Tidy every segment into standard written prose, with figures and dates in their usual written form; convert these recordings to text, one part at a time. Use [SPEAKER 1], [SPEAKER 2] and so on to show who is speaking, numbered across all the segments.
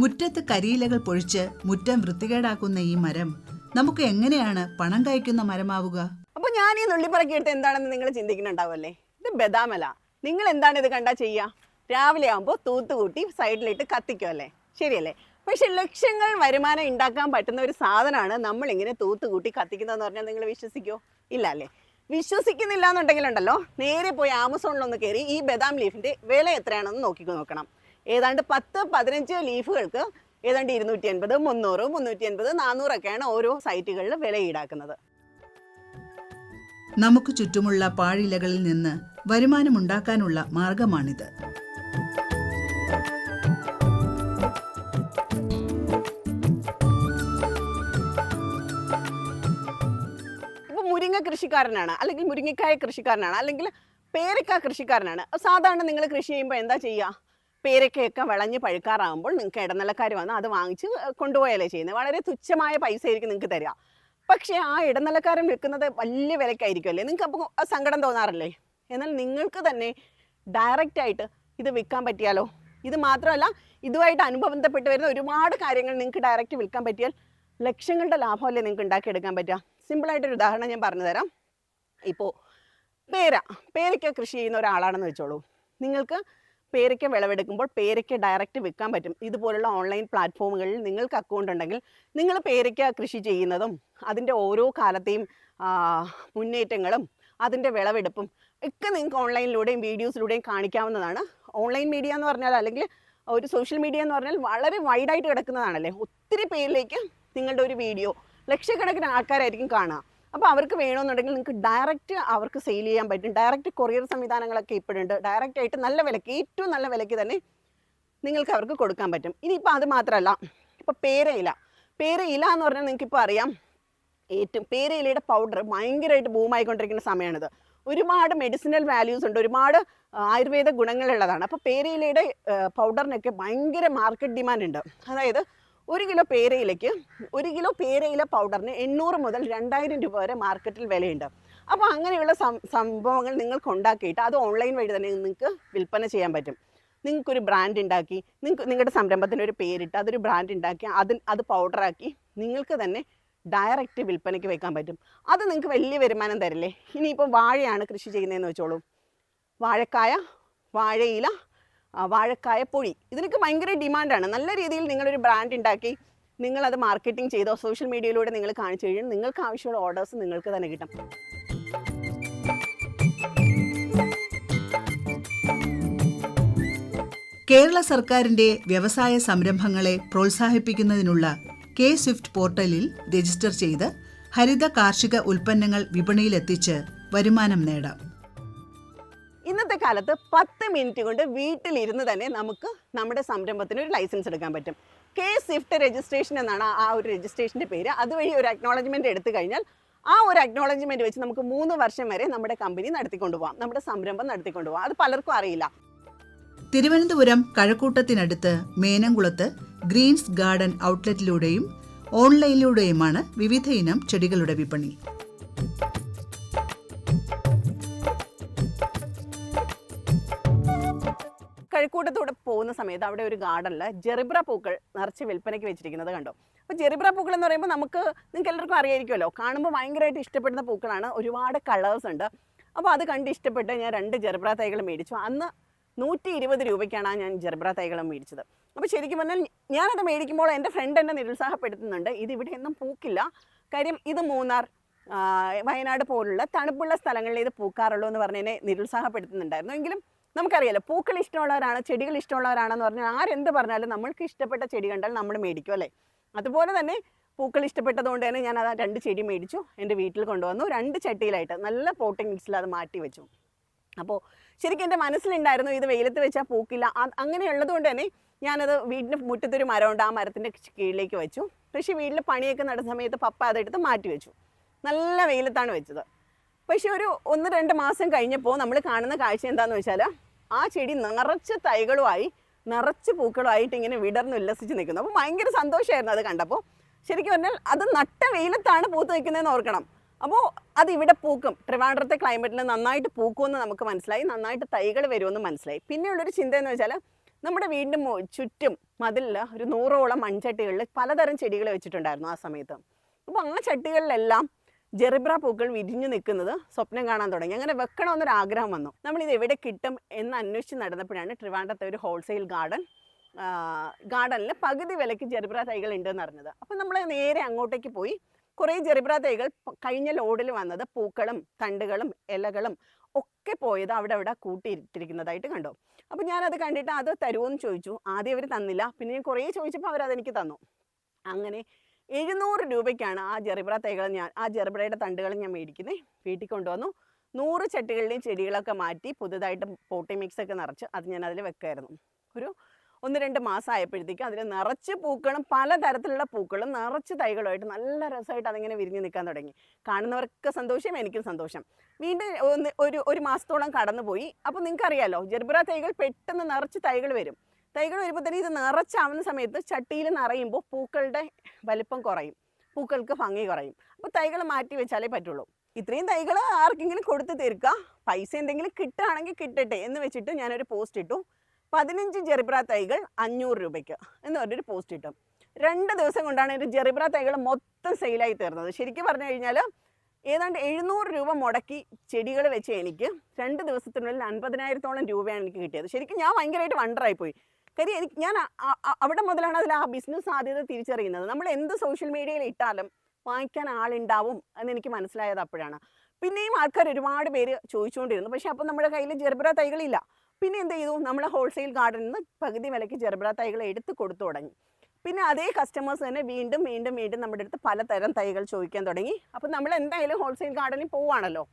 [SPEAKER 1] മുറ്റത്ത് കരിയിലകൾ പൊഴിച്ച് മുറ്റം വൃത്തികേടാക്കുന്ന ഈ മരം നമുക്ക് എങ്ങനെയാണ് പണം കഴിക്കുന്ന മരമാവുക?
[SPEAKER 2] അപ്പൊ ഞാൻ ഈ നുള്ളിപ്പറക്കി എടുത്ത് എന്താണെന്ന് നിങ്ങൾ ചിന്തിക്കുന്നുണ്ടാവുമല്ലേ? ഇത് ബദാമല. നിങ്ങൾ എന്താണ് ഇത് കണ്ടാ ചെയ്യുക? രാവിലെ ആകുമ്പോൾ തൂത്തുകൂട്ടി സൈഡിലിട്ട് കത്തിക്കും അല്ലേ? ശരിയല്ലേ? പക്ഷെ ലക്ഷങ്ങൾ വരുമാനം ഉണ്ടാക്കാൻ പറ്റുന്ന ഒരു സാധനമാണ് നമ്മളിങ്ങനെ തൂത്തുകൂട്ടി കത്തിക്കുന്നതെന്ന് പറഞ്ഞാൽ നിങ്ങൾ വിശ്വസിക്കുമോ? ഇല്ല അല്ലേ? വിശ്വസിക്കുന്നില്ല എന്നുണ്ടെങ്കിലുണ്ടല്ലോ, നേരെ പോയി ആമസോണിലൊന്ന് കയറി ഈ ബദാം ലീഫിൻ്റെ വില എത്രയാണെന്ന് നോക്കണം. ഏതാണ്ട് 10-15 ലീഫുകൾക്ക് ഏതാണ്ട് 250, 300, 350, 400 ഓരോ സൈറ്റുകളിൽ വില ഈടാക്കുന്നത്.
[SPEAKER 1] നമുക്ക് ചുറ്റുമുള്ള പാഴിലകളിൽ നിന്ന് വരുമാനമുണ്ടാക്കാനുള്ള മാർഗമാണിത്.
[SPEAKER 2] ഇപ്പോൾ മുരിങ്ങ കൃഷിക്കാരനാണ്, അല്ലെങ്കിൽ മുരിങ്ങക്കായ കൃഷിക്കാരനാണ്, അല്ലെങ്കിൽ പേരക്ക കൃഷിക്കാരനാണ്. സാധാരണ നിങ്ങൾ കൃഷി ചെയ്യുമ്പോൾ എന്താ ചെയ്യുക? പേരക്കയൊക്കെ വിളഞ്ഞ് പഴുക്കാറാകുമ്പോൾ നിങ്ങൾക്ക് ഇടനിലക്കാർ വന്ന് അത് വാങ്ങിച്ച് കൊണ്ടുപോയാലേ ചെയ്യുന്നത്. വളരെ തുച്ഛമായ പൈസ ആയിരിക്കും നിങ്ങൾക്ക് തരിക. പക്ഷേ ആ ഇടനിലക്കാരൻ വിൽക്കുന്നത് വലിയ വിലക്കായിരിക്കും അല്ലേ? നിങ്ങൾക്ക് അപ്പോൾ സങ്കടം തോന്നാറില്ലേ? എന്നാൽ നിങ്ങൾക്ക് തന്നെ ഡയറക്റ്റായിട്ട് ഇത് വിൽക്കാൻ പറ്റിയാലോ? ഇത് മാത്രമല്ല, ഇതുമായിട്ട് അനുബന്ധപ്പെട്ട് വരുന്ന ഒരുപാട് കാര്യങ്ങൾ നിങ്ങൾക്ക് ഡയറക്റ്റ് വിൽക്കാൻ പറ്റിയാൽ ലക്ഷങ്ങളുടെ ലാഭമല്ലേ നിങ്ങൾക്ക് ഉണ്ടാക്കിയെടുക്കാൻ പറ്റുക? സിമ്പിളായിട്ടൊരു ഉദാഹരണം ഞാൻ പറഞ്ഞു തരാം. ഇപ്പോൾ പേരയ്ക്ക കൃഷി ചെയ്യുന്ന ഒരാളാണെന്ന് വെച്ചോളൂ. നിങ്ങൾക്ക് പേരയ്ക്ക വിളവെടുക്കുമ്പോൾ പേരയ്ക്ക ഡയറക്റ്റ് വിൽക്കാൻ പറ്റും. ഇതുപോലുള്ള ഓൺലൈൻ പ്ലാറ്റ്ഫോമുകളിൽ നിങ്ങൾക്ക് അക്കൗണ്ട് ഉണ്ടെങ്കിൽ നിങ്ങൾ പേരയ്ക്ക കൃഷി ചെയ്യുന്നതും അതിൻ്റെ ഓരോ കാലത്തെയും മുന്നേറ്റങ്ങളും അതിൻ്റെ വിളവെടുപ്പും ഒക്കെ നിങ്ങൾക്ക് ഓൺലൈനിലൂടെയും വീഡിയോസിലൂടെയും കാണിക്കാവുന്നതാണ്. ഓൺലൈൻ മീഡിയ എന്ന് പറഞ്ഞാൽ, അല്ലെങ്കിൽ ഒരു സോഷ്യൽ മീഡിയ എന്ന് പറഞ്ഞാൽ വളരെ വൈഡായിട്ട് കിടക്കുന്നതാണല്ലേ. ഒത്തിരി പേരിലേക്ക് നിങ്ങളുടെ ഒരു വീഡിയോ ലക്ഷക്കണക്കിന് ആൾക്കാരായിരിക്കും കാണുക. അപ്പോൾ അവർക്ക് വേണമെന്നുണ്ടെങ്കിൽ നിങ്ങൾക്ക് ഡയറക്റ്റ് അവർക്ക് സെയിൽ ചെയ്യാൻ പറ്റും. ഡയറക്റ്റ് കൊറിയർ സംവിധാനങ്ങളൊക്കെ ഇപ്പോഴുണ്ട്. ഡയറക്റ്റായിട്ട് നല്ല വിലയ്ക്ക്, ഏറ്റവും നല്ല വിലയ്ക്ക് തന്നെ നിങ്ങൾക്ക് അവർക്ക് കൊടുക്കാൻ പറ്റും. ഇനിയിപ്പോൾ അത് മാത്രമല്ല, ഇപ്പോൾ പേരയില എന്ന് പറഞ്ഞാൽ നിങ്ങൾക്കിപ്പോൾ അറിയാം, പേരയിലയുടെ പൗഡർ ഭയങ്കരമായിട്ട് ബൂമായിക്കൊണ്ടിരിക്കുന്ന സമയമാണിത്. ഒരുപാട് മെഡിസിനൽ വാല്യൂസ് ഉണ്ട്, ഒരുപാട് ആയുർവേദ ഗുണങ്ങളുള്ളതാണ്. അപ്പോൾ പേരയിലയുടെ പൗഡറിനൊക്കെ ഭയങ്കര മാർക്കറ്റ് ഡിമാൻഡ് ഉണ്ട്. അതായത് 1 കിലോ പേരയിലയ്ക്ക് 1 കിലോ പേരയില പൗഡറിന് 800 മുതൽ 2000 രൂപ വരെ മാർക്കറ്റിൽ വിലയുണ്ട്. അപ്പോൾ അങ്ങനെയുള്ള സംഭവങ്ങൾ നിങ്ങൾക്ക് ഉണ്ടാക്കിയിട്ട് അത് ഓൺലൈൻ വഴി തന്നെ നിങ്ങൾക്ക് വിൽപ്പന ചെയ്യാൻ പറ്റും. നിങ്ങൾക്കൊരു ബ്രാൻഡ് ഉണ്ടാക്കി, നിങ്ങളുടെ സംരംഭത്തിന് ഒരു പേരിട്ട് അതൊരു ബ്രാൻഡ് ഉണ്ടാക്കി അത് പൗഡറാക്കി നിങ്ങൾക്ക് തന്നെ ഡയറക്റ്റ് വിൽപ്പനയ്ക്ക് വെക്കാൻ പറ്റും. അത് നിങ്ങൾക്ക് വലിയ വരുമാനം തരില്ലേ? ഇനിയിപ്പോൾ വാഴയാണ് കൃഷി ചെയ്യുന്നതെന്ന് വെച്ചോളൂ. വാഴക്കായ, വാഴയില, വാഴക്കായ പൊടി, ഇതിനൊക്കെ ഭയങ്കര ഡിമാൻഡാണ്. നല്ല രീതിയിൽ നിങ്ങളൊരു ബ്രാൻഡ് ഉണ്ടാക്കി നിങ്ങളത് മാർക്കറ്റിംഗ് ചെയ്തോ സോഷ്യൽ മീഡിയയിലൂടെ നിങ്ങൾ കാണിച്ചു കഴിഞ്ഞാൽ നിങ്ങൾക്ക് ആവശ്യമുള്ള ഓർഡേഴ്സ് നിങ്ങൾക്ക് തന്നെ കിട്ടും.
[SPEAKER 1] കേരള സർക്കാരിന്റെ വ്യവസായ സംരംഭങ്ങളെ പ്രോത്സാഹിപ്പിക്കുന്നതിനുള്ള K-Swift പോർട്ടലിൽ രജിസ്റ്റർ ചെയ്ത് ഹരിത കാർഷിക ഉൽപ്പന്നങ്ങൾ വിപണിയിലെത്തിച്ച് വരുമാനം നേടാം.
[SPEAKER 2] ഇന്നത്തെ കാലത്ത് 10 മിനിറ്റ് കൊണ്ട് വീട്ടിലിരുന്ന് തന്നെ നമുക്ക് നമ്മുടെ സംരംഭത്തിന് ഒരു ലൈസൻസ് എടുക്കാൻ പറ്റും. K-Swift രജിസ്ട്രേഷൻ എന്നാണ് ആ ഒരു രജിസ്ട്രേഷൻ്റെ പേര്. അതുവഴി ഒരു അക്നോളജ്മെൻറ്റ് എടുത്തു കഴിഞ്ഞാൽ ആ ഒരു അക്നോളജ്മെൻറ്റ് വെച്ച് നമുക്ക് 3 വർഷം വരെ നമ്മുടെ കമ്പനി നടത്തിക്കൊണ്ടുപോകാം, നമ്മുടെ സംരംഭം നടത്തിക്കൊണ്ടുപോകാം. അത് പലർക്കും അറിയില്ല.
[SPEAKER 1] തിരുവനന്തപുരം കഴക്കൂട്ടത്തിനടുത്ത് മേനംകുളത്ത് ഗ്രീൻസ് ഗാർഡൻ ഔട്ട്ലെറ്റിലൂടെയും ഓൺലൈനിലൂടെയുമാണ് വിവിധ ഇനം ചെടികളുടെ വിപണി.
[SPEAKER 2] കഴക്കൂട്ടത്തൂടെ പോകുന്ന സമയത്ത് അവിടെ ഒരു ഗാർഡനിൽ ജെറിബ്ര പൂക്കൾ നിറച്ച് വിൽപ്പനയ്ക്ക് വെച്ചിരിക്കുന്നത് കണ്ടു. അപ്പോൾ ജെറിബ്ര പൂക്കൾ എന്ന് പറയുമ്പോൾ നിങ്ങൾക്ക് എല്ലാവർക്കും അറിയായിരിക്കുമല്ലോ, കാണുമ്പോൾ ഭയങ്കരമായിട്ട് ഇഷ്ടപ്പെടുന്ന പൂക്കളാണ്. ഒരുപാട് കളേഴ്സ് ഉണ്ട്. അപ്പോൾ അത് കണ്ട് ഇഷ്ടപ്പെട്ട് ഞാൻ 2 ജെറിബ്ര തൈകൾ മേടിച്ചു. അന്ന് 120 രൂപയ്ക്കാണ് ഞാൻ ജെറിബ്ര തൈകൾ മേടിച്ചത്. അപ്പോൾ ശരിക്കും പറഞ്ഞാൽ ഞാനത് മേടിക്കുമ്പോൾ എൻ്റെ ഫ്രണ്ട് എന്നെ നിരുത്സാഹപ്പെടുത്തുന്നുണ്ട്, ഇതിവിടെ ഒന്നും പൂക്കില്ല, കാര്യം ഇത് മൂന്നാർ, വയനാട് പോലുള്ള തണുപ്പുള്ള സ്ഥലങ്ങളിൽ ഇത് പൂക്കാറുള്ളൂ എന്ന് പറഞ്ഞ് എന്നെ നിരുത്സാഹപ്പെടുത്തുന്നുണ്ടായിരുന്നു. എങ്കിലും നമുക്കറിയാലോ, പൂക്കൾ ഇഷ്ടമുള്ളവരാണ്, ചെടികൾ ഇഷ്ടമുള്ളവരാണെന്ന് പറഞ്ഞാൽ ആരെന്ത് പറഞ്ഞാലും നമ്മൾക്ക് ഇഷ്ടപ്പെട്ട ചെടി കണ്ടാൽ നമ്മൾ മേടിക്കും അല്ലേ? അതുപോലെ തന്നെ പൂക്കൾ ഇഷ്ടപ്പെട്ടതുകൊണ്ട് തന്നെ ഞാൻ അത് 2 ചെടി മേടിച്ചു, എൻ്റെ വീട്ടിൽ കൊണ്ടുവന്നു. 2 ചട്ടിയിലായിട്ട് നല്ല പോട്ടിംഗ് മിക്സിൽ അത് മാറ്റി വെച്ചു. അപ്പോൾ ശരിക്കും എൻ്റെ മനസ്സിലുണ്ടായിരുന്നു ഇത് വെയിലത്ത് വെച്ചാൽ പൂക്കില്ല. അങ്ങനെയുള്ളത് കൊണ്ട് തന്നെ ഞാനത് വീടിൻ്റെ മുറ്റത്തൊരു മരമുണ്ട്, ആ മരത്തിൻ്റെ കീഴിലേക്ക് വെച്ചു. പക്ഷേ വീട്ടിൽ പണിയൊക്കെ നടന്ന സമയത്ത് പപ്പ അതെടുത്ത് മാറ്റി വെച്ചു. നല്ല വെയിലത്താണ് വെച്ചത്. പക്ഷെ ഒരു 1-2 മാസം കഴിഞ്ഞപ്പോൾ നമ്മൾ കാണുന്ന കാഴ്ച എന്താണെന്ന് വെച്ചാൽ ആ ചെടി നിറച്ച് തൈകളുമായി നിറച്ച് പൂക്കളുമായിട്ട് ഇങ്ങനെ വിടർന്ന് ഉല്ലസിച്ച് നിൽക്കുന്നു. അപ്പോൾ ഭയങ്കര സന്തോഷമായിരുന്നു അത് കണ്ടപ്പോൾ. ശരിക്കും പറഞ്ഞാൽ അത് നട്ട വെയിലത്താണ് പൂത്ത് നിൽക്കുന്നതെന്ന് ഓർക്കണം. അപ്പോൾ അതിവിടെ പൂക്കും, ട്രിവാൻഡ്രത്തെ ക്ലൈമറ്റിൽ നന്നായിട്ട് പൂക്കുമെന്ന് നമുക്ക് മനസ്സിലായി, നന്നായിട്ട് തൈകൾ വരുമെന്ന് മനസ്സിലായി. പിന്നെയുള്ളൊരു ചിന്ത എന്ന് വെച്ചാൽ നമ്മുടെ വീടിൻ്റെ ചുറ്റും മതിലിൽ ഒരു 100ഓളം മൺചട്ടികളിൽ പലതരം ചെടികൾ വെച്ചിട്ടുണ്ടായിരുന്നു ആ സമയത്ത്. അപ്പോൾ ആ ചട്ടികളിലെല്ലാം ജെറിബ്ര പൂക്കൾ വിരിഞ്ഞു നിൽക്കുന്നത് സ്വപ്നം കാണാൻ തുടങ്ങി. അങ്ങനെ വെക്കണമെന്നൊരു ആഗ്രഹം വന്നു. നമ്മളിത് എവിടെ കിട്ടും എന്ന് അന്വേഷിച്ച് നടന്നപ്പോഴാണ് ട്രിവാൻഡ്രത്തെ ഒരു ഹോൾസെയിൽ ഗാർഡനിൽ പകുതി വിലയ്ക്ക് ജെറിബ്ര തൈകൾ ഉണ്ടെന്ന് അറിഞ്ഞത്. അപ്പം നമ്മൾ നേരെ അങ്ങോട്ടേക്ക് പോയി. കുറേ ജെറിബ്ര തൈകൾ കഴിഞ്ഞ ലോഡിൽ വന്നത് പൂക്കളും തണ്ടുകളും ഇലകളും ഒക്കെ പോയത് അവിടെ കൂട്ടിയിട്ടിരിക്കുന്നതായിട്ട് കണ്ടു. അപ്പോൾ ഞാനത് കണ്ടിട്ട് അത് തരുമോയെന്ന് ചോദിച്ചു. ആദ്യം അവർ തന്നില്ല. പിന്നെ ഞാൻ കുറേ ചോദിച്ചപ്പോൾ അവരതെനിക്ക് തന്നു. അങ്ങനെ 700 രൂപയ്ക്കാണ് ആ ജെറിബ്ര തൈകൾ ആ ജെറിബ്രയുടെ തണ്ടുകൾ ഞാൻ മേടിക്കുന്നത്. വീട്ടിൽ കൊണ്ടുവന്നു 100 ചട്ടികളുടെയും ചെടികളൊക്കെ മാറ്റി പുതുതായിട്ട് പോട്ടി മിക്സൊക്കെ നിറച്ച് അത് ഞാൻ അതിൽ വെക്കായിരുന്നു. ഒരു 1-2 മാസം ആയപ്പോഴത്തേക്കും അതിൽ നിറച്ച് പൂക്കളും പലതരത്തിലുള്ള പൂക്കളും നിറച്ച് തൈകളുമായിട്ട് നല്ല രസമായിട്ട് അതിങ്ങനെ വിരിഞ്ഞ് നിൽക്കാൻ തുടങ്ങി. കാണുന്നവർക്ക് സന്തോഷം, എനിക്കും സന്തോഷം. വീണ്ടും ഒരു മാസത്തോളം കടന്നുപോയി. അപ്പോൾ നിങ്ങൾക്കറിയാലോ ജെറിബ്ര തൈകൾ പെട്ടെന്ന് നിറച്ച് തൈകൾ വരും. തൈകൾ വരുമ്പോൾ തന്നെ ഇത് നിറച്ചാവുന്ന സമയത്ത് ചട്ടിയിൽ നിറയുമ്പോൾ പൂക്കളുടെ വലിപ്പം കുറയും, പൂക്കൾക്ക് ഭംഗി കുറയും. അപ്പോൾ തൈകൾ മാറ്റി വെച്ചാലേ പറ്റുള്ളൂ. ഇത്രയും തൈകൾ ആർക്കെങ്കിലും കൊടുത്ത് തീർക്കുക, പൈസ എന്തെങ്കിലും കിട്ടുകയാണെങ്കിൽ കിട്ടട്ടെ എന്ന് വെച്ചിട്ട് ഞാനൊരു പോസ്റ്റ് ഇട്ടു. 15 ജെറിബ്ര തൈകൾ 500 രൂപയ്ക്ക് എന്ന് പറഞ്ഞൊരു പോസ്റ്റ് ഇട്ടു. 2 ദിവസം കൊണ്ടാണ് ഒരു ജെറിബ്ര തൈകൾ മൊത്തം സെയിലായി തീർന്നത്. ശരിക്കും പറഞ്ഞു കഴിഞ്ഞാൽ ഏതാണ്ട് 700 രൂപ മുടക്കി ചെടികൾ വെച്ച് എനിക്ക് 2 ദിവസത്തിനുള്ളിൽ 50,000-ഓളം രൂപയാണ് എനിക്ക് കിട്ടിയത്. ശരിക്കും ഞാൻ ഭയങ്കരമായിട്ട് വണ്ടറായിപ്പോയി. കാര്യം ഞാൻ അവിടെ മുതലാണ് അതിൽ ആ ബിസിനസ് സാധ്യത തിരിച്ചറിയുന്നത്. നമ്മൾ എന്ത് സോഷ്യൽ മീഡിയയിൽ ഇട്ടാലും വാങ്ങിക്കാൻ ആളുണ്ടാവും എന്നെനിക്ക് മനസ്സിലായത് അപ്പോഴാണ്. പിന്നെയും ആൾക്കാർ ഒരുപാട് പേര് ചോദിച്ചുകൊണ്ടിരുന്നു. പക്ഷേ അപ്പോൾ നമ്മുടെ കയ്യിൽ ജെറിബ്ര തൈകളില്ല. പിന്നെ എന്ത് ചെയ്തു, നമ്മൾ ഹോൾസെയിൽ ഗാർഡനിൽ നിന്ന് പകുതി വിലയ്ക്ക് ജെറിബ്ര തൈകൾ എടുത്ത് കൊടുത്തു തുടങ്ങി. പിന്നെ അതേ കസ്റ്റമേഴ്സ് തന്നെ വീണ്ടും നമ്മുടെ അടുത്ത് പലതരം തൈകൾ ചോദിക്കാൻ തുടങ്ങി. അപ്പോൾ നമ്മൾ എന്തായാലും ഹോൾസെയിൽ ഗാർഡനിൽ പോവുകയാണല്ലോ.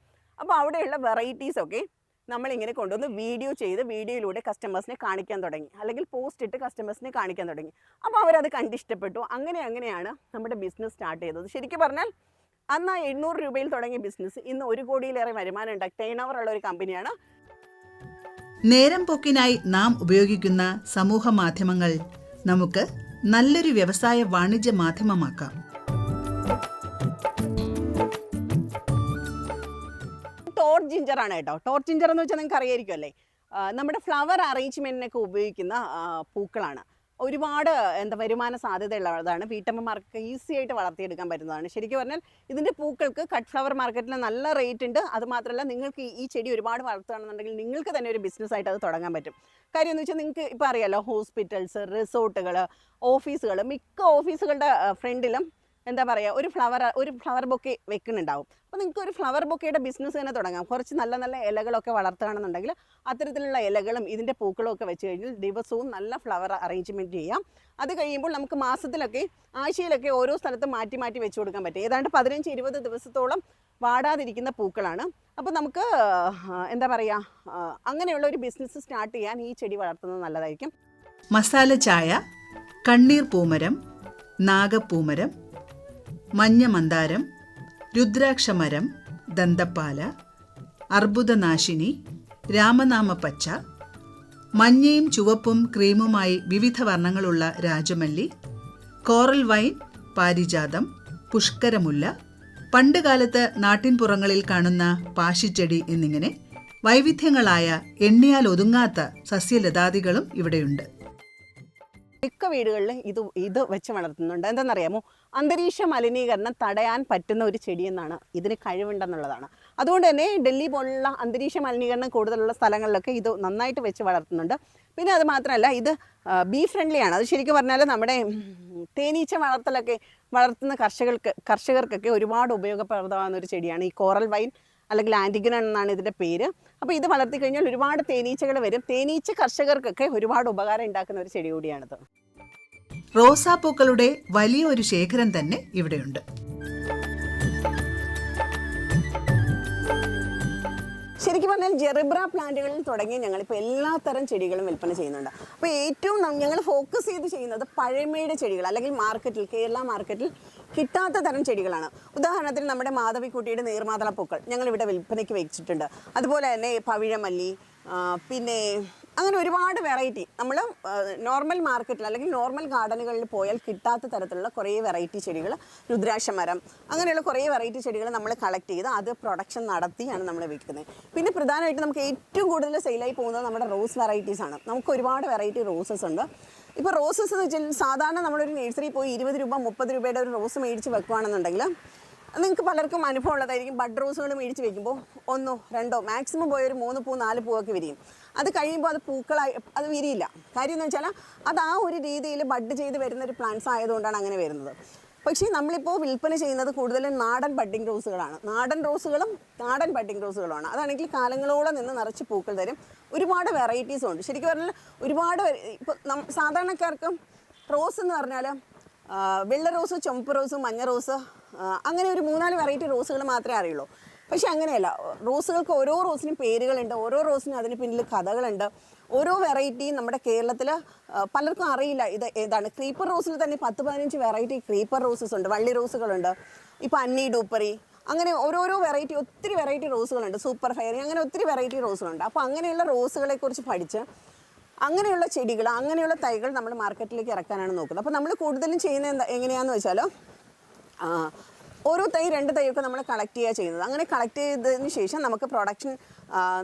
[SPEAKER 2] അപ്പോൾ അവിടെയുള്ള വെറൈറ്റീസൊക്കെ നമ്മളിങ്ങനെ കൊണ്ടുവന്ന് വീഡിയോ ചെയ്ത് വീഡിയോയിലൂടെ കസ്റ്റമേഴ്സിനെ കാണിക്കാൻ തുടങ്ങി, അല്ലെങ്കിൽ പോസ്റ്റ് ഇട്ട് കസ്റ്റമേഴ്സിനെ കാണിക്കാൻ തുടങ്ങി. അപ്പോൾ അവരത് കണ്ടിഷ്ടപ്പെട്ടു. അങ്ങനെയാണ് നമ്മുടെ ബിസിനസ് സ്റ്റാർട്ട് ചെയ്തത്. ശരിക്കും പറഞ്ഞാൽ അന്ന് ആ 700 രൂപയിൽ തുടങ്ങിയ ബിസിനസ് ഇന്ന് 1 കോടിയിലേറെ വരുമാനം ഉണ്ടാക്കി ടേൺ ഓവർ ഉള്ള ഒരു കമ്പനിയാണ്.
[SPEAKER 1] നേരം പോക്കിനായി നാം ഉപയോഗിക്കുന്ന സമൂഹ മാധ്യമങ്ങൾ നമുക്ക് നല്ലൊരു വ്യവസായ വാണിജ്യ മാധ്യമമാക്കാം.
[SPEAKER 2] ടോർച്ച് ജിഞ്ചർ ആണ് കേട്ടോ. ടോർച്ച് ജിഞ്ചർ എന്ന് വെച്ചാൽ നിങ്ങൾക്ക് അറിയായിരിക്കുമല്ലേ, നമ്മുടെ ഫ്ലവർ അറേഞ്ച്മെന്റിനൊക്കെ ഉപയോഗിക്കുന്ന പൂക്കളാണ്. ഒരുപാട് വരുമാന സാധ്യതയുള്ളതാണ്. വീട്ടമ്മമാർക്ക് ഈസി ആയിട്ട് വളർത്തിയെടുക്കാൻ പറ്റുന്നതാണ്. ശരിക്കും പറഞ്ഞാൽ ഇതിൻ്റെ പൂക്കൾക്ക് കട്ട് ഫ്ലവർ മാർക്കറ്റിൽ നല്ല റേറ്റ് ഉണ്ട്. അതുമാത്രമല്ല, നിങ്ങൾക്ക് ഈ ചെടി ഒരുപാട് വളർത്തുകയാണെന്നുണ്ടെങ്കിൽ നിങ്ങൾക്ക് തന്നെ ഒരു ബിസിനസ്സായിട്ട് അത് തുടങ്ങാൻ പറ്റും. കാര്യം എന്ന് വെച്ചാൽ നിങ്ങൾക്ക് ഇപ്പോൾ അറിയാലോ, ഹോസ്പിറ്റൽസ്, റിസോർട്ടുകൾ, ഓഫീസുകൾ, മിക്ക ഓഫീസുകളുടെ ഫ്രണ്ടിലും എന്താ പറയുക, ഒരു ഫ്ലവർ ബൊക്കെ വെക്കുന്നുണ്ടാവും. അപ്പോൾ നിങ്ങൾക്ക് ഒരു ഫ്ലവർ ബൊക്കയുടെ ബിസിനസ് തന്നെ തുടങ്ങാം. കുറച്ച് നല്ല ഇലകളൊക്കെ വളർത്തുകയാണെന്നുണ്ടെങ്കിൽ അത്തരത്തിലുള്ള ഇലകളും ഇതിൻ്റെ പൂക്കളും ഒക്കെ വെച്ച് കഴിഞ്ഞാൽ ദിവസവും നല്ല ഫ്ലവർ അറേഞ്ച്മെൻറ്റ് ചെയ്യാം. അത് കഴിയുമ്പോൾ നമുക്ക് മാസത്തിലൊക്കെ ആഴ്ചയിലൊക്കെ ഓരോ സ്ഥലത്ത് മാറ്റി വെച്ച് കൊടുക്കാൻ പറ്റും. ഏതാണ്ട് 15-20 ദിവസത്തോളം വാടാതിരിക്കുന്ന പൂക്കളാണ്. അപ്പോൾ നമുക്ക് എന്താ പറയുക, അങ്ങനെയുള്ള ഒരു ബിസിനസ് സ്റ്റാർട്ട് ചെയ്യാൻ ഈ ചെടി വളർത്തുന്നത് നല്ലതായിരിക്കും.
[SPEAKER 1] മസാല ചായ, കണ്ണീർ പൂമരം, നാഗപ്പൂമരം, മഞ്ഞ മന്ദാരം, രുദ്രാക്ഷമരം, ദന്തപ്പാല, അർബുദനാശിനി, രാമനാമ പച്ച, മഞ്ഞയും ചുവപ്പും ക്രീമുമായി വിവിധ വർണ്ണങ്ങളുള്ള രാജമല്ലി, കോറൽ വൈൻ, പാരിജാതം, പുഷ്കരമുല്ല, പണ്ടുകാലത്ത് നാട്ടിൻപുറങ്ങളിൽ കാണുന്ന പാശിച്ചെടി എന്നിങ്ങനെ വൈവിധ്യങ്ങളായ എണ്ണിയാൽ ഒതുങ്ങാത്ത സസ്യലതാദികളും ഇവിടെയുണ്ട്.
[SPEAKER 2] മിക്ക വീടുകളിലും ഇത് വെച്ച് വളർത്തുന്നുണ്ട്. എന്താണെന്നറിയാമോ, അന്തരീക്ഷ മലിനീകരണം തടയാൻ പറ്റുന്ന ഒരു ചെടിയെന്നാണ്, ഇതിന് കഴിവുണ്ടെന്നുള്ളതാണ്. അതുകൊണ്ട് തന്നെ ഡൽഹി പോലുള്ള അന്തരീക്ഷ മലിനീകരണം കൂടുതലുള്ള സ്ഥലങ്ങളിലൊക്കെ ഇത് നന്നായിട്ട് വെച്ച് വളർത്തുന്നുണ്ട്. പിന്നെ അത് മാത്രമല്ല, ഇത് ബീ ഫ്രണ്ട്ലി ആണ്. അത് ശരിക്കും പറഞ്ഞാൽ നമ്മുടെ തേനീച്ച വളർത്തുന്ന കർഷകർക്കൊക്കെ ഒരുപാട് ഉപയോഗപ്രദമാകുന്ന ഒരു ചെടിയാണ് ഈ കോറൽ വൈൻ, അല്ലെങ്കിൽ ആൻറ്റിഗ്നൺ എന്നാണ് ഇതിൻ്റെ പേര്. അപ്പോൾ ഇത് വളർത്തി കഴിഞ്ഞാൽ ഒരുപാട് തേനീച്ചകൾ വരും. തേനീച്ച കർഷകർക്കൊക്കെ ഒരുപാട് ഉപകാരം ഉണ്ടാക്കുന്ന ഒരു ചെടി കൂടിയാണിത്.
[SPEAKER 1] റോസാപ്പൂക്കളുടെ വലിയ ഒരു ശേഖരം തന്നെ ഇവിടെയുണ്ട്.
[SPEAKER 2] ശരിക്കും പറഞ്ഞാൽ ജെറിബ്ര പ്ലാന്റുകളിൽ തുടങ്ങി ഞങ്ങളിപ്പോൾ എല്ലാത്തരം ചെടികളും വിൽപ്പന ചെയ്യുന്നുണ്ട്. അപ്പോൾ ഏറ്റവും ഞങ്ങൾ ഫോക്കസ് ചെയ്ത് ചെയ്യുന്നത് പഴമയുടെ ചെടികൾ, അല്ലെങ്കിൽ കേരള മാർക്കറ്റിൽ കിട്ടാത്ത തരം ചെടികളാണ്. ഉദാഹരണത്തിന് നമ്മുടെ മാധവിക്കുട്ടിയുടെ നീർമാതള പൂക്കൾ ഞങ്ങളിവിടെ വിൽപ്പനയ്ക്ക് വെച്ചിട്ടുണ്ട്. അതുപോലെ തന്നെ പവിഴമല്ലി, പിന്നെ അങ്ങനെ ഒരുപാട് വെറൈറ്റി നമ്മൾ നോർമൽ മാർക്കറ്റിൽ അല്ലെങ്കിൽ നോർമൽ ഗാർഡനുകളിൽ പോയാൽ കിട്ടാത്ത തരത്തിലുള്ള കുറേ വെറൈറ്റി ചെടികൾ, രുദ്രാക്ഷ മരം, അങ്ങനെയുള്ള കുറേ വെറൈറ്റി ചെടികൾ നമ്മൾ കളക്ട് ചെയ്ത് അത് പ്രൊഡക്ഷൻ നടത്തിയാണ് നമ്മൾ വിൽക്കുന്നത്. പിന്നെ പ്രധാനമായിട്ട് നമുക്ക് ഏറ്റവും കൂടുതൽ സെയിലായി പോകുന്നത് നമ്മുടെ റോസ് വെറൈറ്റീസ് ആണ്. നമുക്ക് ഒരുപാട് വെറൈറ്റി റോസസ് ഉണ്ട്. ഇപ്പോൾ റോസസ് എന്ന് വെച്ചാൽ സാധാരണ നമ്മളൊരു നഴ്സറി പോയി 20 രൂപ 30 രൂപയുടെ ഒരു റോസ് മേടിച്ച് വെക്കുകയാണെന്നുണ്ടെങ്കിൽ നിങ്ങൾക്ക് പലർക്കും അനുഭവം ഉള്ളതായിരിക്കും. ബഡ് റോസുകൾ മേടിച്ച് വെക്കുമ്പോൾ 1 2 മാക്സിമം പോയ ഒരു 3 പൂ 4 പൂവൊക്കെ വിരിയും. അത് കഴിയുമ്പോൾ അത് പൂക്കളായി അത് വിരിയില്ല. കാര്യം എന്ന് വെച്ചാൽ അത് ആ ഒരു രീതിയിൽ ബഡ് ചെയ്ത് വരുന്ന ഒരു പ്ലാന്റ്സ് ആയതുകൊണ്ടാണ് അങ്ങനെ വരുന്നത്. പക്ഷേ നമ്മളിപ്പോൾ വിൽപ്പന ചെയ്യുന്നത് കൂടുതലും നാടൻ ബഡ്ഡിങ് റോസുകളാണ്. നാടൻ റോസുകളും നാടൻ ബഡ്ഡിങ് റോസുകളുമാണ്. അതാണെങ്കിൽ കാലങ്ങളോളം നിന്ന് നിറച്ച് പൂക്കൾ തരും. ഒരുപാട് വെറൈറ്റീസും ഉണ്ട്. ശരിക്കും പറഞ്ഞാൽ ഒരുപാട് ഇപ്പോൾ സാധാരണക്കാർക്ക് റോസ് എന്ന് പറഞ്ഞാൽ വെള്ള റോസ്, ചുവപ്പ് റോസ്, മഞ്ഞ റോസ്, അങ്ങനെ ഒരു 3-4 വെറൈറ്റി റോസുകൾ മാത്രമേ അറിയുള്ളൂ. പക്ഷെ അങ്ങനെയല്ല. റോസുകൾക്ക് ഓരോ റോസിനും പേരുകളുണ്ട്, ഓരോ റോസിനും അതിന് പിന്നിൽ കഥകളുണ്ട്. ഓരോ വെറൈറ്റിയും നമ്മുടെ കേരളത്തിൽ പലർക്കും അറിയില്ല ഇത് ഏതാണ്. ക്രീപ്പർ റോസിൽ തന്നെ 10-15 വെറൈറ്റി ക്രീപ്പർ റോസസ് ഉണ്ട്, വള്ളി റോസുകളുണ്ട്. ഇപ്പോൾ അന്നി ഡൂപ്പറി, അങ്ങനെ ഓരോരോ വെറൈറ്റി, ഒത്തിരി വെറൈറ്റി റോസുകളുണ്ട്. സൂപ്പർ ഫെയറി, അങ്ങനെ ഒത്തിരി വെറൈറ്റി റോസുകളുണ്ട്. അപ്പോൾ അങ്ങനെയുള്ള റോസുകളെക്കുറിച്ച് പഠിച്ച് അങ്ങനെയുള്ള ചെടികൾ, അങ്ങനെയുള്ള തൈകൾ നമ്മൾ മാർക്കറ്റിലേക്ക് ഇറക്കാനാണ് നോക്കുന്നത്. അപ്പോൾ നമ്മൾ കൂടുതലും ചെയ്യുന്നത് എങ്ങനെയാണെന്ന് വെച്ചാൽ ഓരോ തൈ 2 തൈയൊക്കെ നമ്മൾ കളക്ട് ചെയ്യുക ചെയ്യുന്നത്. അങ്ങനെ കളക്ട് ചെയ്തതിന് ശേഷം നമുക്ക് പ്രൊഡക്ഷൻ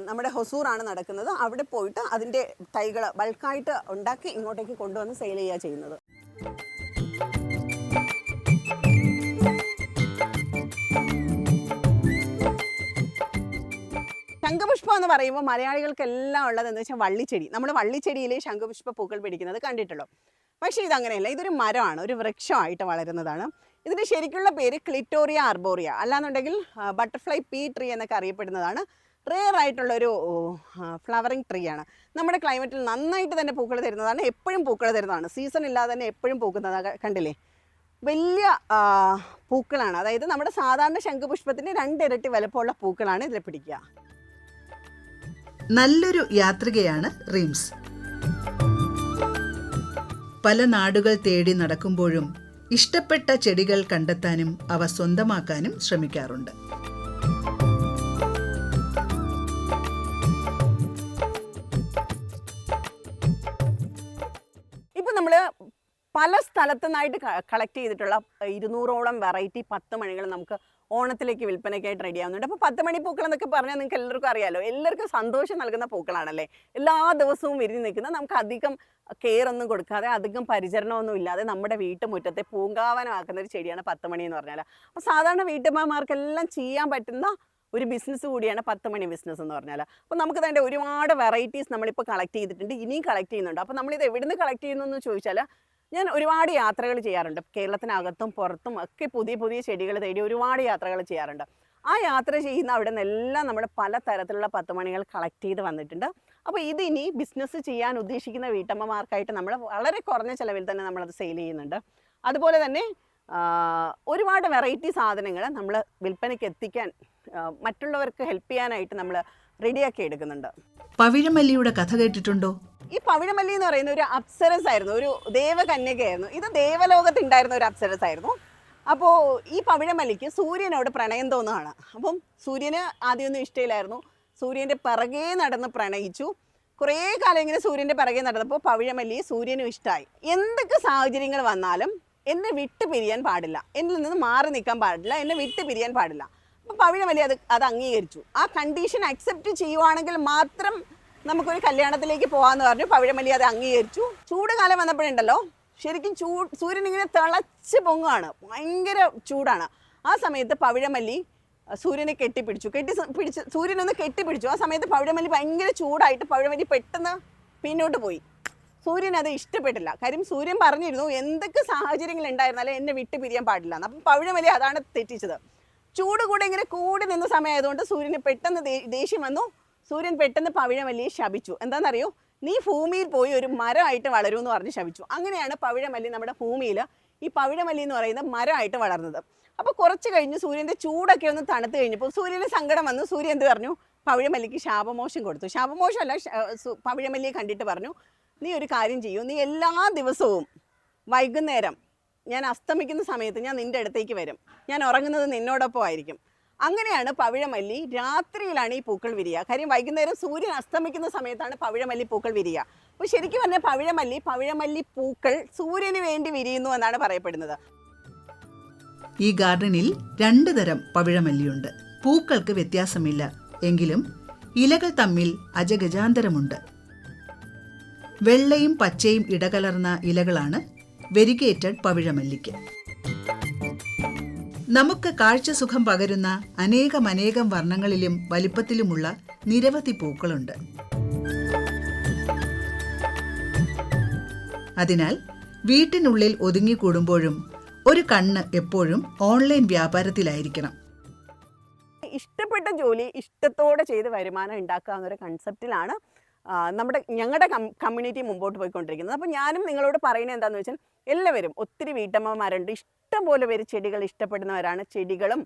[SPEAKER 2] നമ്മുടെ ഹൊസൂറാണ് നടക്കുന്നത്. അവിടെ പോയിട്ട് അതിൻ്റെ തൈകൾ ബൾക്കായിട്ട് ഉണ്ടാക്കി ഇങ്ങോട്ടേക്ക് കൊണ്ടുവന്ന് സെയിൽ ചെയ്യുക ചെയ്യുന്നത്. ശംഖുപുഷ്പം എന്ന് പറയുമ്പോൾ മലയാളികൾക്കെല്ലാം ഉള്ളത് എന്ന് വെച്ചാൽ വള്ളിച്ചെടി. നമ്മൾ വള്ളിച്ചെടിയിലെ ശംഖുപുഷ്പ പൂക്കൾ പിടിക്കുന്നത് കണ്ടിട്ടുള്ളൂ. പക്ഷേ ഇതങ്ങനെയല്ല. ഇതൊരു മരമാണ്, ഒരു വൃക്ഷമായിട്ട് വളരുന്നതാണ്. ഇതിൻ്റെ ശരിക്കുള്ള പേര് ക്ലിറ്റോറിയ ആർബോറിയ, അല്ലാന്നുണ്ടെങ്കിൽ ബട്ടർഫ്ലൈ പീ ട്രീ എന്നൊക്കെ അറിയപ്പെടുന്നതാണ്. റെയർ ആയിട്ടുള്ളൊരു ഫ്ലവറിങ് ട്രീ ആണ്. നമ്മുടെ ക്ലൈമറ്റിൽ നന്നായിട്ട് തന്നെ പൂക്കൾ തരുന്നതാണ്, എപ്പോഴും പൂക്കൾ തരുന്നതാണ്. സീസൺ ഇല്ലാതെ തന്നെ എപ്പോഴും പൂക്കുന്നതാണ്. കണ്ടില്ലേ, വലിയ പൂക്കളാണ്. അതായത് നമ്മുടെ സാധാരണ ശംഖുപുഷ്പത്തിൻ്റെ 2 ഇരട്ടി വലുപ്പമുള്ള പൂക്കളാണ് ഇതിൽ പിടിക്കുക.
[SPEAKER 1] നല്ലൊരു യാത്രികയാണ് റീംസ്. പല നാടുകൾ തേടി നടക്കുമ്പോഴും ഇഷ്ടപ്പെട്ട ചെടികൾ കണ്ടെത്താനും അവ സ്വന്തമാക്കാനും ശ്രമിക്കാറുണ്ട്.
[SPEAKER 2] ഇപ്പം നമ്മൾ പല സ്ഥലത്തു നിന്നായിട്ട് കളക്ട് ചെയ്തിട്ടുള്ള 200ഓളം വെറൈറ്റി 10 മണികൾ നമുക്ക് ഓണത്തിലേക്ക് വിൽപ്പനയ്ക്കായിട്ട് റെഡി ആവുന്നുണ്ട്. അപ്പോൾ 10 മണി പൂക്കൾ എന്നൊക്കെ പറഞ്ഞാൽ നിങ്ങൾക്ക് എല്ലാവർക്കും അറിയാമല്ലോ, എല്ലാവർക്കും സന്തോഷം നൽകുന്ന പൂക്കളാണല്ലേ. എല്ലാ ദിവസവും വിരിഞ്ഞ് നിൽക്കുന്ന, നമുക്ക് അധികം കെയർ ഒന്നും കൊടുക്കാതെ അധികം പരിചരണമൊന്നും ഇല്ലാതെ നമ്മുടെ വീട്ടുമുറ്റത്തെ പൂങ്കാവനമാക്കുന്ന ഒരു ചെടിയാണ് 10 മണി എന്ന് പറഞ്ഞാൽ. അപ്പോൾ സാധാരണ വീട്ടമ്മമാർക്കെല്ലാം ചെയ്യാൻ പറ്റുന്ന ഒരു ബിസിനസ് കൂടിയാണ് 10 മണി ബിസിനസ് എന്ന് പറഞ്ഞാൽ. അപ്പോൾ നമുക്ക് അതിൻ്റെ ഒരുപാട് വെറൈറ്റീസ് നമ്മളിപ്പോൾ കളക്ട് ചെയ്തിട്ടുണ്ട്, ഇനിയും കളക്ട് ചെയ്യുന്നുണ്ട്. അപ്പോൾ നമ്മളിത് എവിടെ നിന്ന് കളക്ട് ചെയ്യുന്നു എന്ന് ചോദിച്ചാൽ, ഞാൻ ഒരുപാട് യാത്രകൾ ചെയ്യാറുണ്ട്. കേരളത്തിനകത്തും പുറത്തും ഒക്കെ പുതിയ പുതിയ ചെടികൾ തേടി ഒരുപാട് യാത്രകൾ ചെയ്യാറുണ്ട്. ആ യാത്ര ചെയ്യുന്ന അവിടെ നിന്നെല്ലാം നമ്മൾ പല തരത്തിലുള്ള 10 മണികൾ കളക്ട് ചെയ്ത് വന്നിട്ടുണ്ട്. അപ്പോൾ ഇതിനി ബിസിനസ് ചെയ്യാൻ ഉദ്ദേശിക്കുന്ന വീട്ടമ്മമാർക്കായിട്ട് നമ്മൾ വളരെ കുറഞ്ഞ ചിലവിൽ തന്നെ നമ്മളത് സെയിൽ ചെയ്യുന്നുണ്ട്. അതുപോലെ തന്നെ ഒരുപാട് വെറൈറ്റി സാധനങ്ങൾ നമ്മൾ വിൽപ്പനയ്ക്ക് എത്തിക്കാൻ, മറ്റുള്ളവർക്ക് ഹെൽപ്പ് ചെയ്യാനായിട്ട് നമ്മൾ റെഡിയാക്കി എടുക്കുന്നുണ്ട്.
[SPEAKER 1] പവിഴമല്ലിയുടെ കഥ കേട്ടിട്ടുണ്ടോ?
[SPEAKER 2] ഈ പവിഴമല്ലി എന്ന് പറയുന്ന ഒരു അപ്സരസ് ആയിരുന്നു, ഒരു ദേവകന്യകയായിരുന്നു. ഇത് ദേവലോകത്ത് ഉണ്ടായിരുന്ന ഒരു അപ്സരസ് ആയിരുന്നു. അപ്പോൾ ഈ പവിഴമല്ലിക്ക് സൂര്യനോട് പ്രണയം തോന്നുകയാണ്. അപ്പം സൂര്യന് ആദ്യമൊന്നും ഇഷ്ടമില്ലായിരുന്നു. സൂര്യൻ്റെ പിറകെ നടന്ന് പ്രണയിച്ചു. കുറേ കാലം ഇങ്ങനെ സൂര്യൻ്റെ പിറകെ നടന്നപ്പോൾ പവിഴമല്ലിയെ സൂര്യനും ഇഷ്ടമായി. എന്തൊക്കെ സാഹചര്യങ്ങൾ വന്നാലും എന്നെ വിട്ട് പിരിയാൻ പാടില്ല, എന്നിൽ നിന്ന് മാറി നിൽക്കാൻ പാടില്ല, എന്നെ വിട്ട് പിരിയാൻ പാടില്ല. അപ്പോൾ പവിഴമല്ലി അത് അംഗീകരിച്ചു. ആ കണ്ടീഷൻ അക്സെപ്റ്റ് ചെയ്യുവാണെങ്കിൽ മാത്രം നമുക്കൊരു കല്യാണത്തിലേക്ക് പോകാമെന്ന് പറഞ്ഞു. പവിഴമല്ലി അത് അംഗീകരിച്ചു. ചൂട് കാലം വന്നപ്പോഴുണ്ടല്ലോ, ശരിക്കും സൂര്യൻ ഇങ്ങനെ തിളച്ച് പൊങ്ങുകയാണ്, ഭയങ്കര ചൂടാണ്. ആ സമയത്ത് പവിഴമല്ലി സൂര്യനെ പിടിച്ച് സൂര്യനൊന്ന് കെട്ടിപ്പിടിച്ചു. ആ സമയത്ത് പവിഴമല്ലി ഭയങ്കര ചൂടായിട്ട് പവിഴമല്ലി പെട്ടെന്ന് പിന്നോട്ട് പോയി. സൂര്യൻ അത് ഇഷ്ടപ്പെട്ടില്ല. കാര്യം സൂര്യൻ പറഞ്ഞിരുന്നു എന്തൊക്കെ സാഹചര്യങ്ങൾ ഉണ്ടായിരുന്നാലും എന്നെ വിട്ട് പിരിയാൻ പാടില്ല എന്ന്. അപ്പം പവിഴമല്ലി അതാണ് തെറ്റിച്ചത്. ചൂട് കൂടെ ഇങ്ങനെ കൂടി നിന്ന സമയമായതുകൊണ്ട് സൂര്യന് പെട്ടെന്ന് ദേഷ്യം വന്നു. സൂര്യൻ പെട്ടെന്ന് പവിഴമല്ലിയെ ശപിച്ചു. എന്താണെന്നറിയോ, നീ ഭൂമിയിൽ പോയി ഒരു മരമായിട്ട് വളരൂ എന്ന് പറഞ്ഞ് ശപിച്ചു. അങ്ങനെയാണ് പവിഴമല്ലി നമ്മുടെ ഭൂമിയിൽ ഈ പവിഴമല്ലി എന്ന് പറയുന്ന മരമായിട്ട് വളർന്നത്. അപ്പോൾ കുറച്ച് കഴിഞ്ഞ് സൂര്യൻ്റെ ചൂടൊക്കെ ഒന്ന് തണുത്ത് കഴിഞ്ഞപ്പോൾ സൂര്യന് സങ്കടം വന്നു. സൂര്യൻ എന്ത് പറഞ്ഞു, പവിഴമല്ലിക്ക് ശാപമോശം കൊടുത്തു. ശാപമോശമല്ല, പവിഴമല്ലിയെ കണ്ടിട്ട് പറഞ്ഞു, നീ ഒരു കാര്യം ചെയ്യൂ, നീ എല്ലാ ദിവസവും വൈകുന്നേരം ഞാൻ അസ്തമിക്കുന്ന സമയത്ത് ഞാൻ നിൻ്റെ അടുത്തേക്ക് വരും, ഞാൻ ഉറങ്ങുന്നത് നിന്നോടൊപ്പം ആയിരിക്കും. അങ്ങനെയാണ് പവിഴമല്ലി രാത്രിയിലാണ് ഈ പൂക്കൾ വിരിയുക. കാര്യം വൈകുന്നേരം സൂര്യൻ അസ്തമിക്കുന്ന സമയത്താണ് പവിഴമല്ലി പൂക്കൾ വിരിയുക. അപ്പോൾ ശരിക്കും പറഞ്ഞാൽ പവിഴമല്ലി പൂക്കൾ സൂര്യന് വേണ്ടി വിരിയുന്നു എന്നാണ് പറയപ്പെടുന്നത്.
[SPEAKER 1] ഈ ഗാർഡനിൽ 2 തരം പവിഴമല്ലിയുണ്ട്. പൂക്കൾക്ക് വ്യത്യാസമില്ല, എങ്കിലും ഇലകൾ തമ്മിൽ അജഗജാന്തരമുണ്ട്. വെള്ളയും പച്ചയും ഇടകലർന്ന ഇലകളാണ് വെരിഗേറ്റഡ് പവിഴമല്ലിക്ക്. നമുക്ക് കാഴ്ചസുഖം പകരുന്ന അനേകം വർണ്ണങ്ങളിലും വലിപ്പത്തിലുമുള്ള നിരവധി പൂക്കളുണ്ട്. അതിനാൽ വീട്ടിനുള്ളിൽ ഒതുങ്ങിക്കൂടുമ്പോഴും ഒരു കണ്ണ് എപ്പോഴും ഓൺലൈൻ വ്യാപാരത്തിലായിരിക്കണം.
[SPEAKER 2] ഇഷ്ടപ്പെട്ട ജോലി ഇഷ്ടത്തോടെ ചെയ്ത് വരുമാനം ഉണ്ടാക്കുക എന്നൊരു കൺസെപ്റ്റിലാണ് ഞങ്ങളുടെ കമ്മ്യൂണിറ്റി മുമ്പോട്ട് പോയിക്കൊണ്ടിരിക്കുന്നത്. അപ്പോൾ ഞാനും നിങ്ങളോട് പറയുന്നത് എന്താണെന്ന് വെച്ചാൽ, എല്ലാവരും, ഒത്തിരി വീട്ടമ്മമാരുണ്ട്, ഇഷ്ടംപോലെ പേര് ചെടികൾ ഇഷ്ടപ്പെടുന്നവരാണ്. ചെടികളും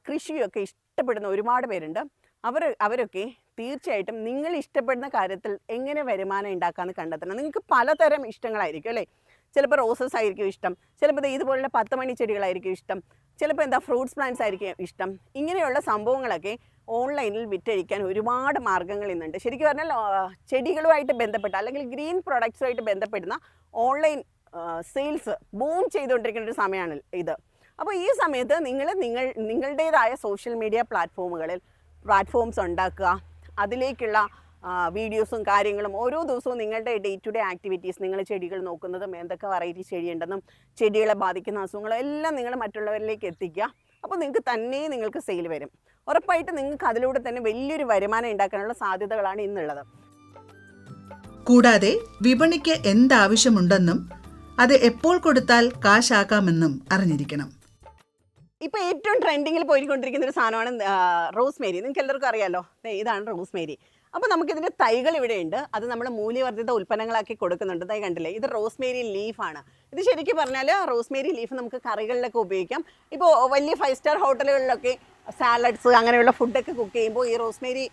[SPEAKER 2] കൃഷിയും ഒക്കെ ഇഷ്ടപ്പെടുന്ന ഒരുപാട് പേരുണ്ട്. അവരൊക്കെ തീർച്ചയായിട്ടും നിങ്ങൾ ഇഷ്ടപ്പെടുന്ന കാര്യത്തിൽ എങ്ങനെ വരുമാനം ഉണ്ടാക്കാമെന്ന് കണ്ടെത്തണം. നിങ്ങൾക്ക് പലതരം ഇഷ്ടങ്ങളായിരിക്കും അല്ലേ. ചിലപ്പോൾ റോസസ് ആയിരിക്കും ഇഷ്ടം, ചിലപ്പോൾ ഇതുപോലുള്ള 10 മണി ചെടികളായിരിക്കും ഇഷ്ടം, ചിലപ്പോൾ ഫ്രൂട്ട്സ് പ്ലാന്റ്സ് ആയിരിക്കും ഇഷ്ടം. ഇങ്ങനെയുള്ള സംഭവങ്ങളൊക്കെ ഓൺലൈനിൽ വിറ്റഴിക്കാൻ ഒരുപാട് മാർഗ്ഗങ്ങൾ ഇന്നുണ്ട്. ശരിക്കും പറഞ്ഞാൽ ചെടികളുമായിട്ട് ബന്ധപ്പെട്ട അല്ലെങ്കിൽ ഗ്രീൻ പ്രൊഡക്ട്സുമായിട്ട് ബന്ധപ്പെടുന്ന ഓൺലൈൻ സെയിൽസ് ബൂം ചെയ്തുകൊണ്ടിരിക്കുന്ന ഒരു സമയമാണ് ഇത്. അപ്പോൾ ഈ സമയത്ത് നിങ്ങളുടേതായ സോഷ്യൽ മീഡിയ പ്ലാറ്റ്ഫോംസ് ഉണ്ടാക്കുക, അതിലേക്കുള്ള വീഡിയോസും കാര്യങ്ങളും ഓരോ ദിവസവും നിങ്ങളുടെ ഡേ ടു ഡേ ആക്ടിവിറ്റീസ്, നിങ്ങൾ ചെടികൾ നോക്കുന്നതും എന്തൊക്കെ വെറൈറ്റി ചെടിയുണ്ടെന്നും ചെടികളെ ബാധിക്കുന്ന അസുഖങ്ങളും എല്ലാം നിങ്ങൾ മറ്റുള്ളവരിലേക്ക് എത്തിക്കുക. അപ്പോൾ നിങ്ങൾക്ക് സെയിൽ വരും. ഉറപ്പായിട്ട് നിങ്ങൾക്ക് അതിലൂടെ തന്നെ വലിയൊരു വരുമാനം ഉണ്ടാക്കാനുള്ള സാധ്യതകളാണ് ഇന്നുള്ളത്.
[SPEAKER 1] കൂടാതെ വിപണിക്ക് എന്താവശ്യമുണ്ടെന്നും അത് എപ്പോൾ കൊടുത്താൽ കാശാക്കാമെന്നും അറിഞ്ഞിരിക്കണം.
[SPEAKER 2] ഇപ്പോൾ ഏറ്റവും ട്രെൻഡിങ്ങിൽ പോയിക്കൊണ്ടിരിക്കുന്ന ഒരു സാധനമാണ് റോസ്മേരി. നിങ്ങൾക്ക് എല്ലാവർക്കും അറിയാമല്ലോ, ഇതാണ് റോസ്മേരി. അപ്പോൾ നമുക്കിതിൻ്റെ തൈകൾ ഇവിടെയുണ്ട്. അത് നമ്മൾ മൂല്യവർദ്ധിത ഉൽപ്പന്നങ്ങളാക്കി കൊടുക്കുന്നുണ്ട്. തൈ കണ്ടില്ലേ, ഇത് റോസ്മേരി ലീഫാണ്. ഇത് ശരിക്കും പറഞ്ഞാൽ റോസ്മേരി ലീഫ് നമുക്ക് കറികളിലൊക്കെ ഉപയോഗിക്കാം. ഇപ്പോൾ വലിയ 5 സ്റ്റാർ ഹോട്ടലുകളിലൊക്കെ സാലഡ്സ് അങ്ങനെയുള്ള ഫുഡൊക്കെ കുക്ക് ചെയ്യുമ്പോൾ ഈ റോസ്മേരി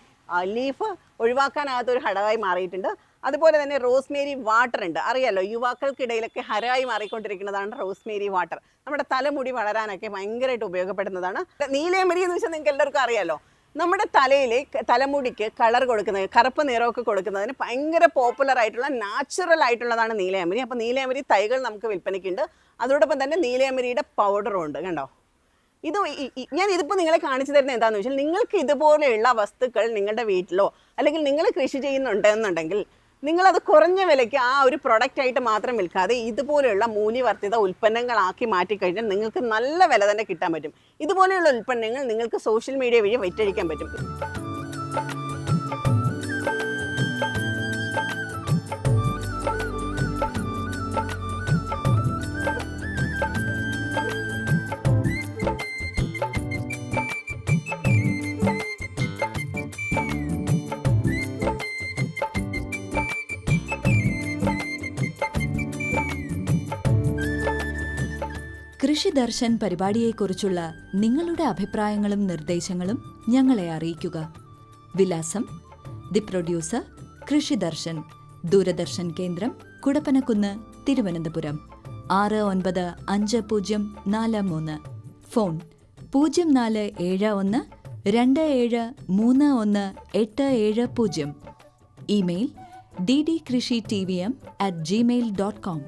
[SPEAKER 2] ലീഫ് ഒഴിവാക്കാനാകാത്തൊരു ഘടകമായി മാറിയിട്ടുണ്ട്. അതുപോലെ തന്നെ റോസ്മേരി വാട്ടർ ഉണ്ട്, അറിയാലോ, യുവാക്കൾക്കിടയിലൊക്കെ ഹരമായി മാറിക്കൊണ്ടിരിക്കുന്നതാണ് റോസ്മേരി വാട്ടർ. നമ്മുടെ തലമുടി വളരാനൊക്കെ ഭയങ്കരമായിട്ട് ഉപയോഗപ്പെടുന്നതാണ്. നീലയമരി എന്ന് വെച്ചാൽ നിങ്ങൾക്ക് എല്ലാവർക്കും അറിയാലോ, നമ്മുടെ തലമുടിക്ക് കളർ കൊടുക്കുന്നത്, കറുപ്പ് നിറമൊക്കെ കൊടുക്കുന്നതിന് ഭയങ്കര പോപ്പുലർ ആയിട്ടുള്ള നാച്ചുറൽ ആയിട്ടുള്ളതാണ് നീലയമരി. അപ്പോൾ നീലയമരി തൈകൾ നമുക്ക് വിൽപ്പനയ്ക്കുണ്ട്. അതോടൊപ്പം തന്നെ നീലയമരിയുടെ പൗഡറും ഉണ്ട്. കണ്ടോ, ഇതിപ്പോൾ നിങ്ങളെ കാണിച്ചു തരുന്നത് എന്താണെന്ന് വെച്ചാൽ, നിങ്ങൾക്ക് ഇതുപോലെയുള്ള വസ്തുക്കൾ നിങ്ങളുടെ വീട്ടിലോ അല്ലെങ്കിൽ നിങ്ങൾ കൃഷി ചെയ്യുന്നുണ്ടെന്നുണ്ടെങ്കിൽ നിങ്ങളത് കുറഞ്ഞ വിലയ്ക്ക് ആ ഒരു പ്രൊഡക്റ്റായിട്ട് മാത്രം വിൽക്കാതെ ഇതുപോലെയുള്ള മൂല്യവർദ്ധിത ഉൽപ്പന്നങ്ങളാക്കി മാറ്റിക്കഴിഞ്ഞാൽ നിങ്ങൾക്ക് നല്ല വില തന്നെ കിട്ടാൻ പറ്റും. ഇതുപോലെയുള്ള ഉൽപ്പന്നങ്ങൾ നിങ്ങൾക്ക് സോഷ്യൽ മീഡിയ വഴി വിറ്റഴിക്കാൻ പറ്റും.
[SPEAKER 3] കൃഷി ദർശൻ പരിപാടിയെക്കുറിച്ചുള്ള നിങ്ങളുടെ അഭിപ്രായങ്ങളും നിർദ്ദേശങ്ങളും ഞങ്ങളെ അറിയിക്കുക. വിലാസം: ദി പ്രൊഡ്യൂസർ, കൃഷി ദർശൻ, ദൂരദർശൻ കേന്ദ്രം, Kudappanakunnu, Thiruvananthapuram 695043. Phone 0471 27318770. Email ddkrishitvm@gmail.com.